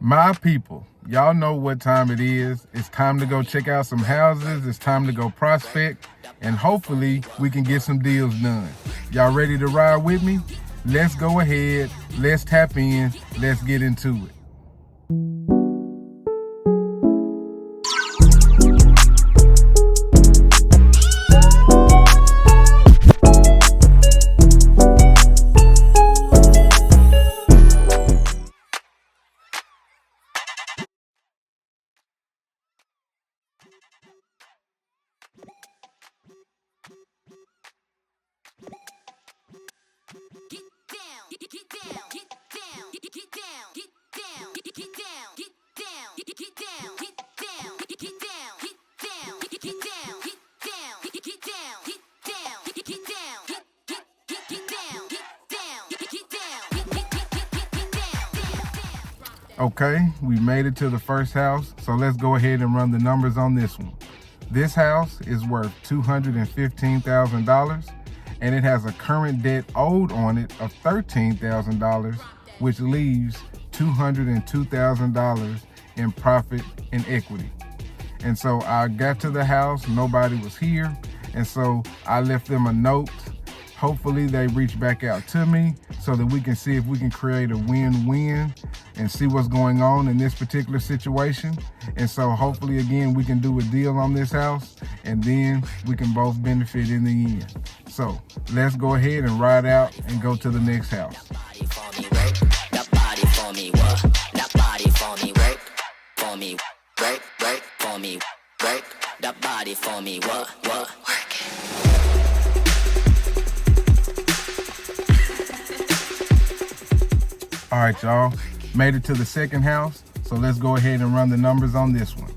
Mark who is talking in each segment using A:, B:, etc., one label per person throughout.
A: My people, y'all know what time it is. It's time to go check out some houses. It's time to go prospect, and hopefully we can get some deals done. Y'all ready to ride with me? Let's go ahead. Let's tap in. Let's get into it. Okay, we made it to the first house, so let's go ahead and run the numbers on this one. This house is worth $215,000, and it has a current debt owed on it of $13,000, which leaves $202,000 in profit and equity. And so I got to the house, nobody was here, and so I left them a note. Hopefully they reach back out to me so that we can see if we can create a win-win and see what's going on in this particular situation. And so hopefully, again, we can do a deal on this house, and then we can both benefit in the end. So let's go ahead and ride out and go to the next house. All right, y'all, made it to the second house, so let's go ahead and run the numbers on this one.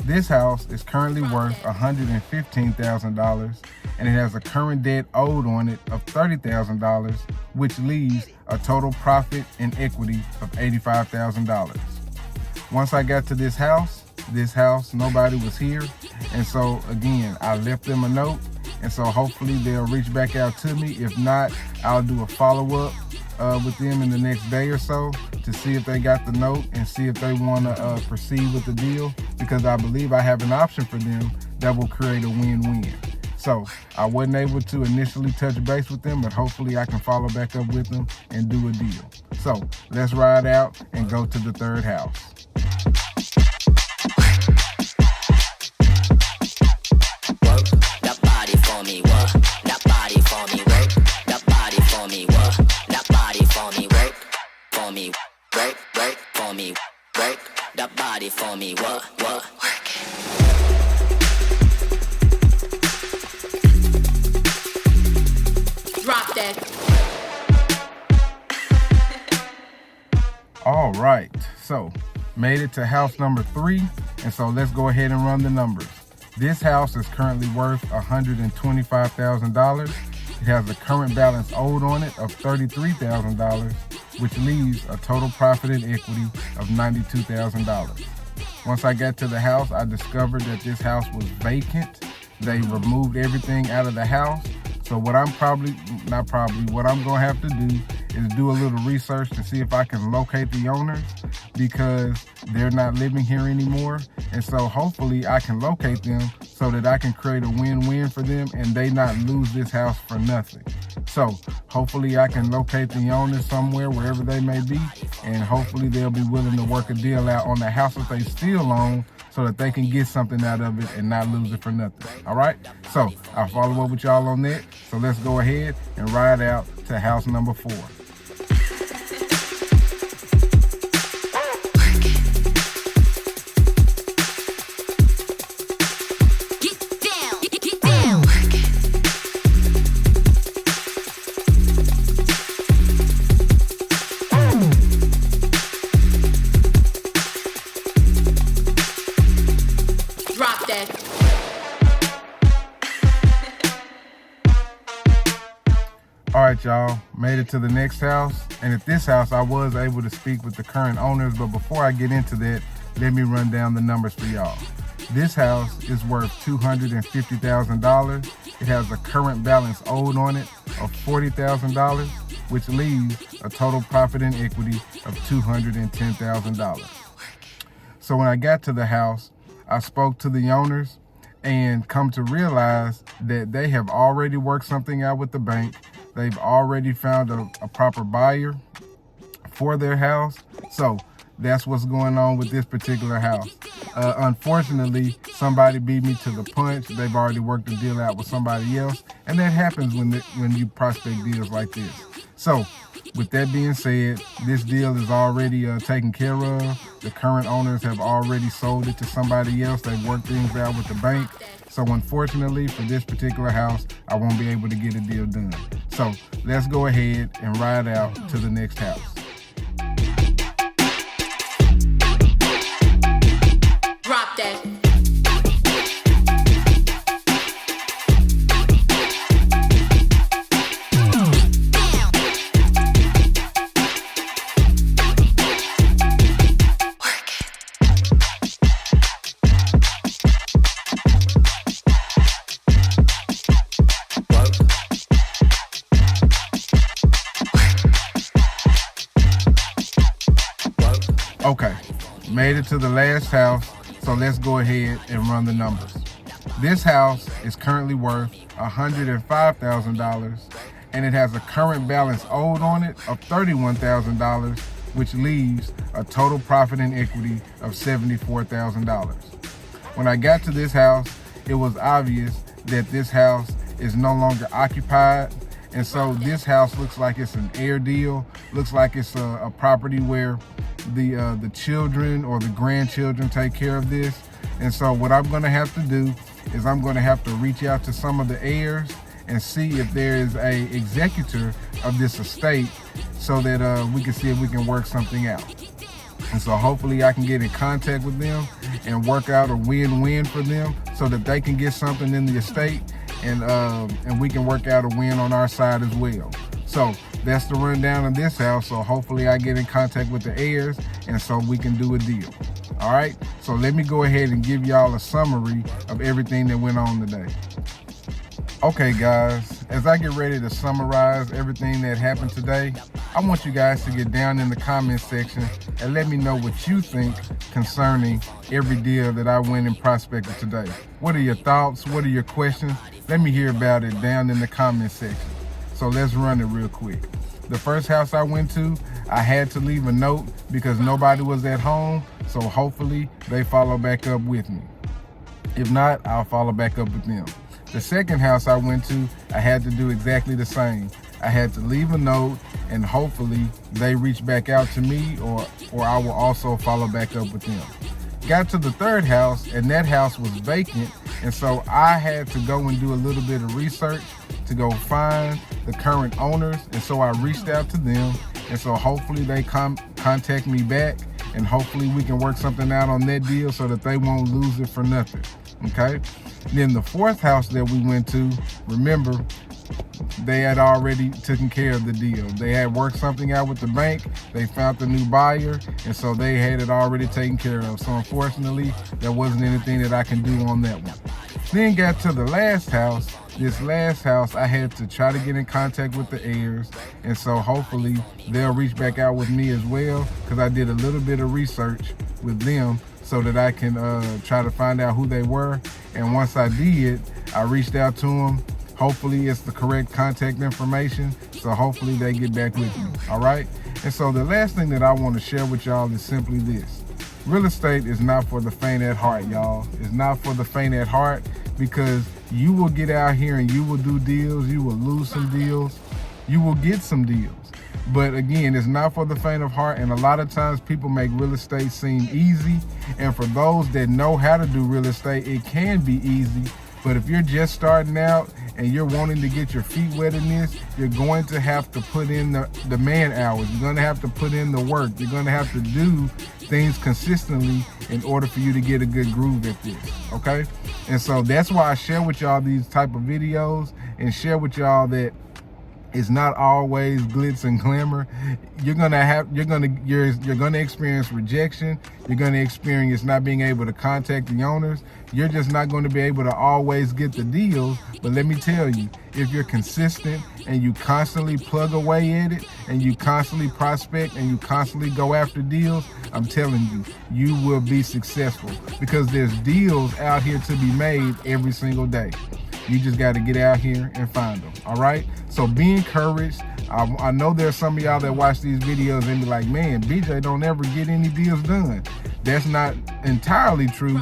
A: This house is currently worth $115,000, and it has a current debt owed on it of $30,000, which leaves a total profit and equity of $85,000. Once I got to this house, nobody was here, and so again, I left them a note, and so hopefully they'll reach back out to me. If not, I'll do a follow-up with them in the next day or so to see if they got the note and see if they want to proceed with the deal, because I believe I have an option for them that will create a win-win. So I wasn't able to initially touch base with them, but hopefully I can follow back up with them and do a deal. So let's ride out and go to the third house.
B: For me, what? Drop that.
A: All right, so made it to house number 3, and so let's go ahead and run the numbers. This house is currently worth $125,000. It has a current balance owed on it of $33,000, which leaves a total profit and equity of $92,000. Once I got to the house, I discovered that this house was vacant. They removed everything out of the house. So what I'm gonna have to do is do a little research to see if I can locate the owners, because they're not living here anymore. And so hopefully I can locate them so that I can create a win-win for them and they not lose this house for nothing. So hopefully I can locate the owners somewhere, wherever they may be, and hopefully they'll be willing to work a deal out on the house that they still own so that they can get something out of it and not lose it for nothing. All right? So I'll follow up with y'all on that. So let's go ahead and ride out to house number 4. All right, y'all, made it to the next house. And at this house, I was able to speak with the current owners, but before I get into that, let me run down the numbers for y'all. This house is worth $250,000. It has a current balance owed on it of $40,000, which leaves a total profit in equity of $210,000. So when I got to the house, I spoke to the owners and come to realize that they have already worked something out with the bank. They've already found a proper buyer for their house. So that's what's going on with this particular house. Unfortunately, somebody beat me to the punch. They've already worked the deal out with somebody else, and that happens when you prospect deals like this. So with that being said, this deal is already taken care of. The current owners have already sold it to somebody else. They've worked things out with the bank. So unfortunately for this particular house, I won't be able to get a deal done. So let's go ahead and ride out to the next house.
B: Drop that.
A: Okay, made it to the last house, so let's go ahead and run the numbers. This house is currently worth $105,000, and it has a current balance owed on it of $31,000, which leaves a total profit in equity of $74,000. When I got to this house, it was obvious that this house is no longer occupied, and so this house looks like it's an air deal, looks like it's a property where the children or the grandchildren take care of this. And so what I'm going to have to do is I'm going to have to reach out to some of the heirs and see if there is a executor of this estate so that we can see if we can work something out. And so hopefully I can get in contact with them and work out a win-win for them so that they can get something in the estate and we can work out a win on our side as well. So that's the rundown of this house. So hopefully I get in contact with the heirs and so we can do a deal. All right, so let me go ahead and give y'all a summary of everything that went on today. Okay guys, as I get ready to summarize everything that happened today, I want you guys to get down in the comment section and let me know what you think concerning every deal that I went and prospected today. What are your thoughts? What are your questions? Let me hear about it down in the comment section. So let's run it real quick. The first house I went to, I had to leave a note because nobody was at home. So hopefully they follow back up with me. If not, I'll follow back up with them. The second house I went to, I had to do exactly the same. I had to leave a note and hopefully they reach back out to me or I will also follow back up with them. Got to the third house and that house was vacant, and so I had to go and do a little bit of research to go find the current owners, and so I reached out to them, and so hopefully they contact me back and hopefully we can work something out on that deal so that they won't lose it for nothing. Okay, then the fourth house that we went to, remember, they had already taken care of the deal. They had worked something out with the bank. They found the new buyer, and so they had it already taken care of. So unfortunately, there wasn't anything that I can do on that one. Then got to the last house. This last house, I had to try to get in contact with the heirs, and so hopefully they'll reach back out with me as well, because I did a little bit of research with them so that I can try to find out who they were. And once I did, I reached out to them. Hopefully it's the correct contact information, so hopefully they get back with me. All right, and so the last thing that I want to share with y'all is simply this: real estate is not for the faint at heart, y'all. It's not for the faint at heart, because you will get out here and you will do deals, you will lose some deals, you will get some deals. But again, it's not for the faint of heart, and a lot of times people make real estate seem easy, and for those that know how to do real estate, it can be easy. But if you're just starting out and you're wanting to get your feet wet in this, you're going to have to put in the man hours. You're going to have to put in the work. You're going to have to do things consistently in order for you to get a good groove at this, okay? And so that's why I share with y'all these type of videos and share with y'all that It's not always glitz and glamour. You're gonna experience rejection. You're gonna experience not being able to contact the owners. You're just not going to be able to always get the deals. But let me tell you, if you're consistent and you constantly plug away at it and you constantly prospect and you constantly go after deals, I'm telling you, you will be successful because there's deals out here to be made every single day. You just got to get out here and find them. All right. So be encouraged. I know there's some of y'all that watch these videos and be like, man, BJ don't ever get any deals done. That's not entirely true.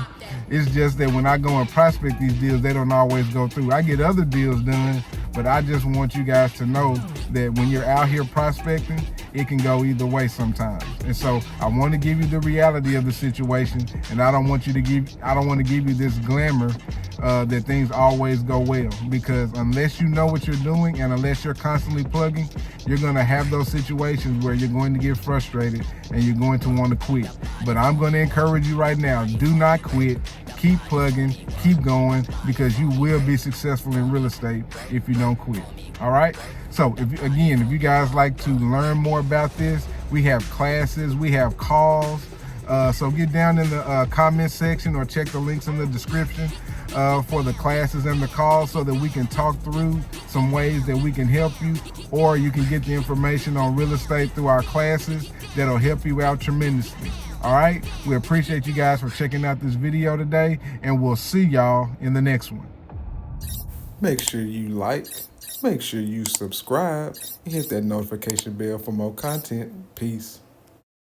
A: It's just that when I go and prospect these deals, they don't always go through. I get other deals done, but I just want you guys to know that when you're out here prospecting, it can go either way sometimes. And so I want to give you the reality of the situation, and I don't want to give you this glamour that things always go well, because unless you know what you're doing and unless you're constantly plugging, you're going to have those situations where you're going to get frustrated and you're going to want to quit. But I'm going to encourage you right now, do not quit. Keep plugging, keep going, because you will be successful in real estate if you don't quit. All right? So if you guys like to learn more about this, we have classes, we have calls. So get down in the comment section or check the links in the description for the classes and the calls so that we can talk through some ways that we can help you, or you can get the information on real estate through our classes that'll help you out tremendously. All right, we appreciate you guys for checking out this video today, and we'll see y'all in the next one.
C: Make sure you like, make sure you subscribe, and hit that notification bell for more content. Peace.